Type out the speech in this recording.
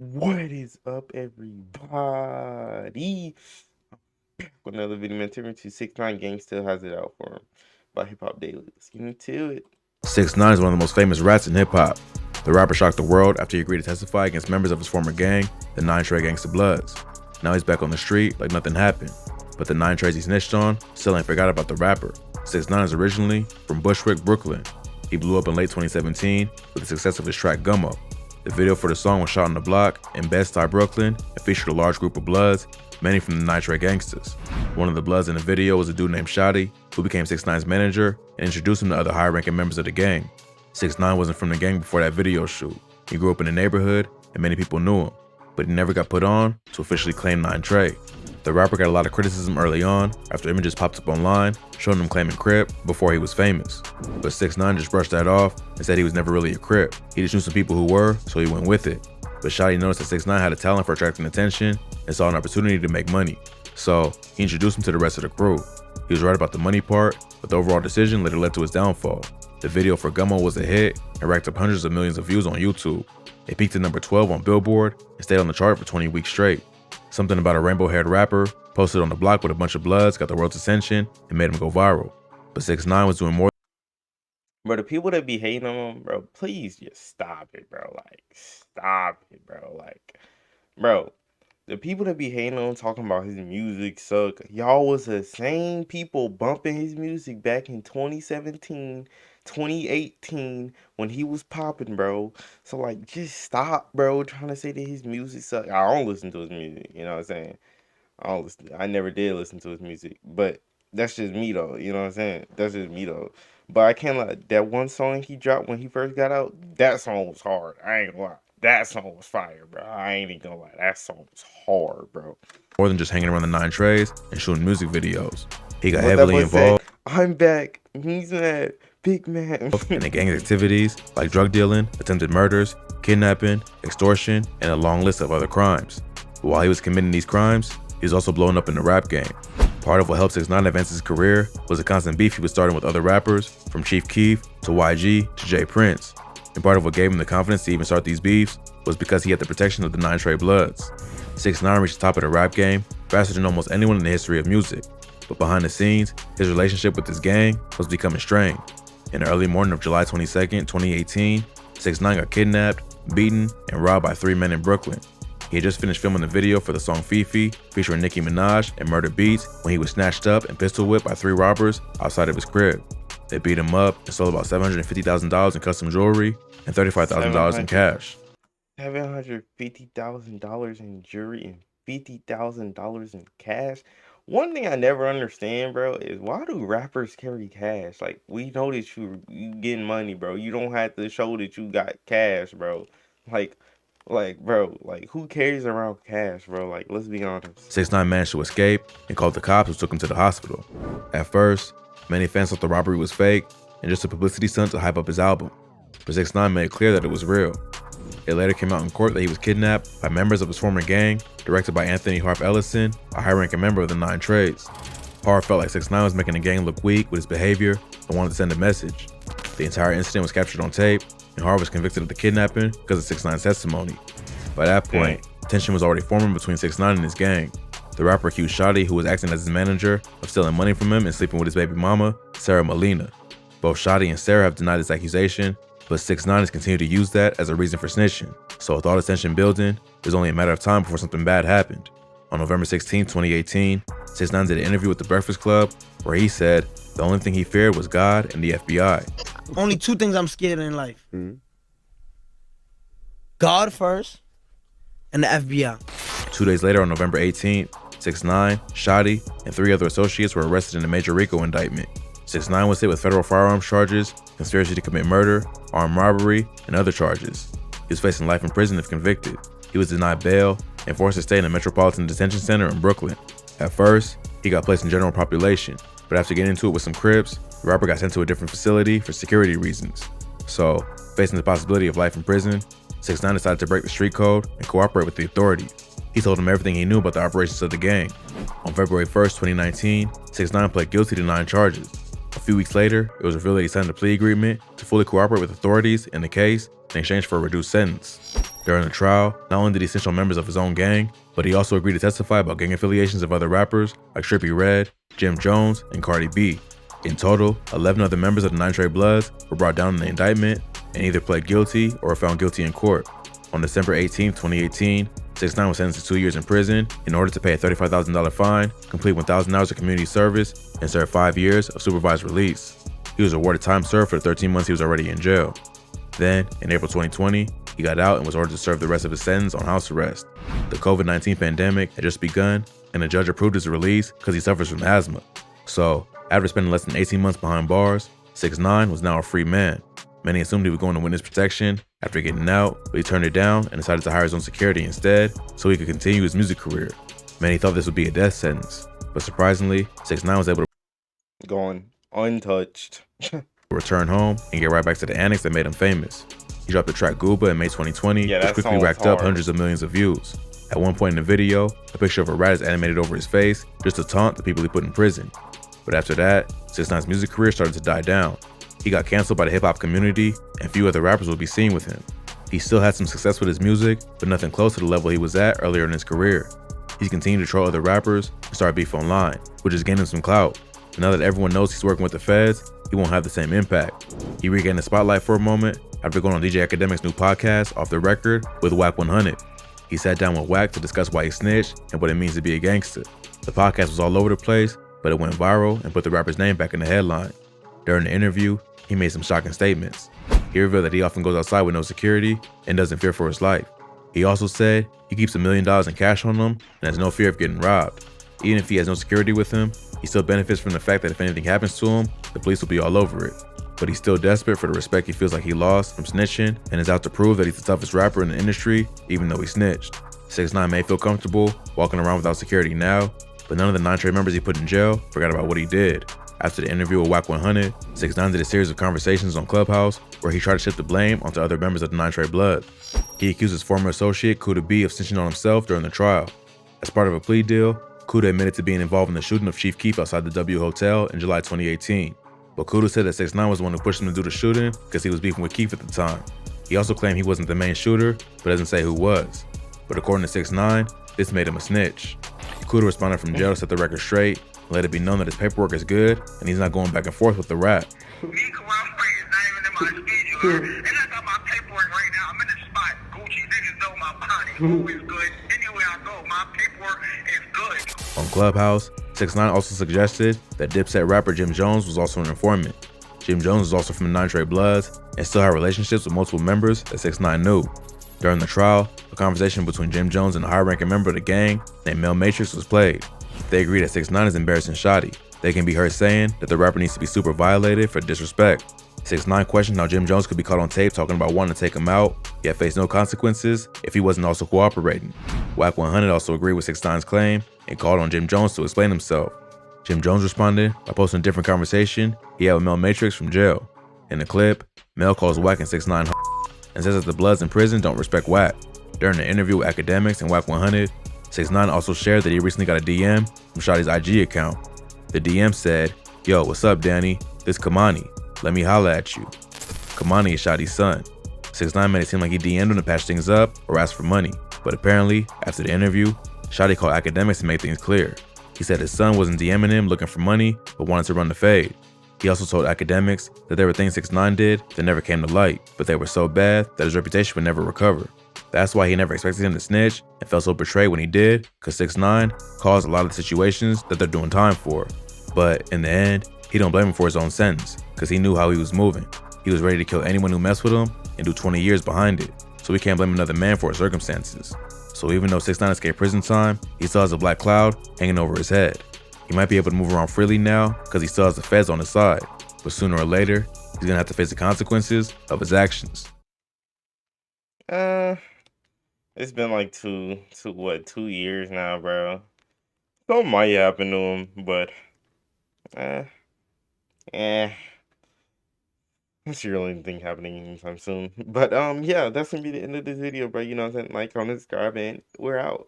What is up, everybody? With another video, man. Turn to 6ix9ine Gang still has it out for him by Hip Hop Daily. Let's get into it. 6ix9ine is one of the most famous rats in hip-hop. The rapper shocked the world after he agreed to testify against members of his former gang, the 9 Trey Gangsta Bloods. Now he's back on the street like nothing happened. But the 9 Treys he snitched on still ain't forgot about the rapper. 6ix9ine is originally from Bushwick, Brooklyn. He blew up in late 2017 with the success of his track Gummo. The video for the song was shot on the block in Bed-Stuy, Brooklyn, and featured a large group of Bloods, many from the 9 Trey Gangsters. One of the Bloods in the video was a dude named Shotty, who became 6ix9ine's manager and introduced him to other high-ranking members of the gang. 6ix9ine wasn't from the gang before that video shoot. He grew up in the neighborhood, and many people knew him, but he never got put on to officially claim 9 Trey. The rapper got a lot of criticism early on after images popped up online showing him claiming Crip before he was famous. But 6ix9ine just brushed that off and said he was never really a Crip. He just knew some people who were, so he went with it. But Shotty noticed that 6ix9ine had a talent for attracting attention and saw an opportunity to make money. So he introduced him to the rest of the crew. He was right about the money part, but the overall decision later led to his downfall. The video for Gummo was a hit and racked up hundreds of millions of views on YouTube. It peaked at number 12 on Billboard and stayed on the chart for 20 weeks straight. Something about a rainbow-haired rapper posted on the block with a bunch of Bloods got the world's attention and made him go viral. But 6ix9ine was doing more. Bro, the people that be hating on him, bro, please just stop it, bro. Like, stop it, bro. Like, bro, the people that be hating on him talking about his music suck, y'all was the same people bumping his music back in 2017, 2018 when he was popping, bro. So, like, just stop, bro, trying to say that his music suck. I don't listen to his music, you know what I'm saying? I never did listen to his music, but that's just me though. You know what I'm saying? That's just me though. But I can't lie. That one song he dropped when he first got out, that song was hard. I ain't gonna lie. That song was fire, bro. I ain't even gonna lie. That song was hard, bro. More than just hanging around the 9 Treys and shooting music videos. He got heavily involved. I'm back. He's mad. Big man. in the gang activities like drug dealing, attempted murders, kidnapping, extortion, and a long list of other crimes. But while he was committing these crimes, he was also blowing up in the rap game. Part of what helped 6ix9ine advance his career was the constant beef he was starting with other rappers, from Chief Keef to YG to Jay Prince. And part of what gave him the confidence to even start these beefs was because he had the protection of the 9 Trey Bloods. 6ix9ine reached the top of the rap game faster than almost anyone in the history of music. But behind the scenes, his relationship with his gang was becoming strained. In the early morning of July 22nd, 2018, 6ix9ine got kidnapped, beaten, and robbed by 3 men in Brooklyn. He had just finished filming the video for the song Fifi, featuring Nicki Minaj and Murder Beats, when he was snatched up and pistol whipped by 3 robbers outside of his crib. They beat him up and stole about $750,000 in custom jewelry and $35,000 in cash. $750,000 in jewelry and $50,000 in cash? One thing I never understand, bro, is why do rappers carry cash? Like, we know that you getting money, bro. You don't have to show that you got cash, bro. Bro, who carries around cash, bro? Like, let's be honest. 6ix9ine managed to escape and called the cops, who took him to the hospital. At first, many fans thought the robbery was fake and just a publicity stunt to hype up his album. But 6ix9ine made it clear that it was real. It later came out in court that he was kidnapped by members of his former gang, directed by Anthony Harp Ellison, a high-ranking member of the 9 Treys. Harp felt like 6ix9ine was making the gang look weak with his behavior and wanted to send a message. The entire incident was captured on tape, and Harp was convicted of the kidnapping because of 6ix9ine's testimony. By that point, tension was already forming between 6ix9ine and his gang. The rapper accused Shotty, who was acting as his manager, of stealing money from him and sleeping with his baby mama, Sarah Molina. Both Shotty and Sarah have denied this accusation, but 6ix9ine has continued to use that as a reason for snitching. So with all the tension building, it was only a matter of time before something bad happened. On November 16, 2018, 6ix9ine did an interview with the Breakfast Club where he said the only thing he feared was God and the FBI. Only 2 things I'm scared of in life. God first, and the FBI. 2 days later, on November 18th, 6ix9ine, Shotty, and 3 other associates were arrested in a major RICO indictment. 6ix9ine was hit with federal firearms charges, conspiracy to commit murder, armed robbery, and other charges. He was facing life in prison if convicted. He was denied bail and forced to stay in a Metropolitan Detention Center in Brooklyn. At first, he got placed in general population, but after getting into it with some Crips, the rapper got sent to a different facility for security reasons. So, facing the possibility of life in prison, 6ix9ine decided to break the street code and cooperate with the authorities. He told them everything he knew about the operations of the gang. On February 1st, 2019, 6ix9ine pled guilty to 9 charges. A few weeks later, it was revealed that he signed a plea agreement to fully cooperate with authorities in the case in exchange for a reduced sentence. During the trial, not only did he snitch on members of his own gang, but he also agreed to testify about gang affiliations of other rappers like Trippie Redd, Jim Jones, and Cardi B. In total, 11 other members of the 9 Trey Bloods were brought down in the indictment and either pled guilty or were found guilty in court. On December 18, 2018, 6ix9ine was sentenced to 2 years in prison in order to pay a $35,000 fine, complete 1,000 hours of community service, and serve 5 years of supervised release. He was awarded time served for the 13 months he was already in jail. Then, in April 2020, he got out and was ordered to serve the rest of his sentence on house arrest. The COVID-19 pandemic had just begun, and the judge approved his release because he suffers from asthma. So, after spending less than 18 months behind bars, 6ix9ine was now a free man. Many assumed he was going to witness protection after getting out, but he turned it down and decided to hire his own security instead so he could continue his music career. Many thought this would be a death sentence, but surprisingly, 6ix9ine was able to Going untouched. return home and get right back to the antics that made him famous. He dropped the track Gooba in May 2020, Yeah, which that quickly song was racked up hard. hundreds of millions of views. At one point in the video, a picture of a rat is animated over his face just to taunt the people he put in prison. But after that, 6ix9ine's music career started to die down. He got canceled by the hip-hop community, and few other rappers would be seen with him. He still had some success with his music, but nothing close to the level he was at earlier in his career. He's continued to troll other rappers and start beef online, which has gained him some clout. But now that everyone knows he's working with the feds, he won't have the same impact. He regained the spotlight for a moment after going on DJ Academic's new podcast, Off the Record, with Wack 100. He sat down with Wack to discuss why he snitched and what it means to be a gangster. The podcast was all over the place, but it went viral and put the rapper's name back in the headline. During the interview, he made some shocking statements. He revealed that he often goes outside with no security and doesn't fear for his life. He also said he keeps $1 million in cash on him and has no fear of getting robbed. Even if he has no security with him, he still benefits from the fact that if anything happens to him, the police will be all over it. But he's still desperate for the respect he feels like he lost from snitching and is out to prove that he's the toughest rapper in the industry, even though he snitched. 6ix9ine may feel comfortable walking around without security now, but none of the 9 Trey members he put in jail forgot about what he did. After the interview with Wack 100, 6ix9ine did a series of conversations on Clubhouse where he tried to shift the blame onto other members of the 9 Trey Blood. He accused his former associate, Kuda B, of snitching on himself during the trial. As part of a plea deal, Kuda admitted to being involved in the shooting of Chief Keef outside the W Hotel in July 2018. But Kuda said that 6ix9ine was the one who pushed him to do the shooting because he was beefing with Keef at the time. He also claimed he wasn't the main shooter, but doesn't say who was. But according to 6ix9ine, this made him a snitch. Kuda responded from jail to set the record straight and let it be known that his paperwork is good and he's not going back and forth with the rap. Me cooperating is not even in my schedule. And I got my paperwork right now. I'm in the spot. Gucci niggas know my body. Who is good? Anywhere I go, my paperwork is good. On Clubhouse, 6ix9ine also suggested that Dipset rapper Jim Jones was also an informant. Jim Jones is also from the 9 Trey Bloods and still had relationships with multiple members that 6ix9ine knew. During the trial, a conversation between Jim Jones and a high-ranking member of the gang named Mel Matrix was played. They agree that 6ix9ine is embarrassing Shotty. They can be heard saying that the rapper needs to be super violated for disrespect. 6ix9ine questioned how Jim Jones could be caught on tape talking about wanting to take him out, yet face no consequences if he wasn't also cooperating. Wack 100 also agreed with 6ix9ine's claim and called on Jim Jones to explain himself. Jim Jones responded by posting a different conversation he had with Mel Matrix from jail. In the clip, Mel calls Wack and 6ix9ine and says that the Bloods in prison don't respect Wack. During the interview with Academics and Wack 100, 6ix9ine also shared that he recently got a DM from Shotty's IG account. The DM said, "Yo, what's up, Danny? This Kamani. Let me holla at you." Kamani is Shotty's son. 6ix9ine made it seem like he DM'd him to patch things up or ask for money. But apparently, after the interview, Shotty called Academics to make things clear. He said his son wasn't DMing him looking for money, but wanted to run the fade. He also told Academics that there were things 6ix9ine did that never came to light, but they were so bad that his reputation would never recover. That's why he never expected him to snitch and felt so betrayed when he did, because 6ix9ine caused a lot of the situations that they're doing time for. But in the end, he don't blame him for his own sentence, because he knew how he was moving. He was ready to kill anyone who messed with him and do 20 years behind it, so we can't blame another man for his circumstances. So even though 6ix9ine escaped prison time, he still has a black cloud hanging over his head. He might be able to move around freely now because he still has the feds on his side, but sooner or later, he's gonna have to face the consequences of his actions. It's been like 2 years now, bro. Something might happen to him, but eh. I don't really anything happening anytime soon. But yeah, that's gonna be the end of this video, bro. You know what I'm saying? Like, comment, subscribe, and we're out.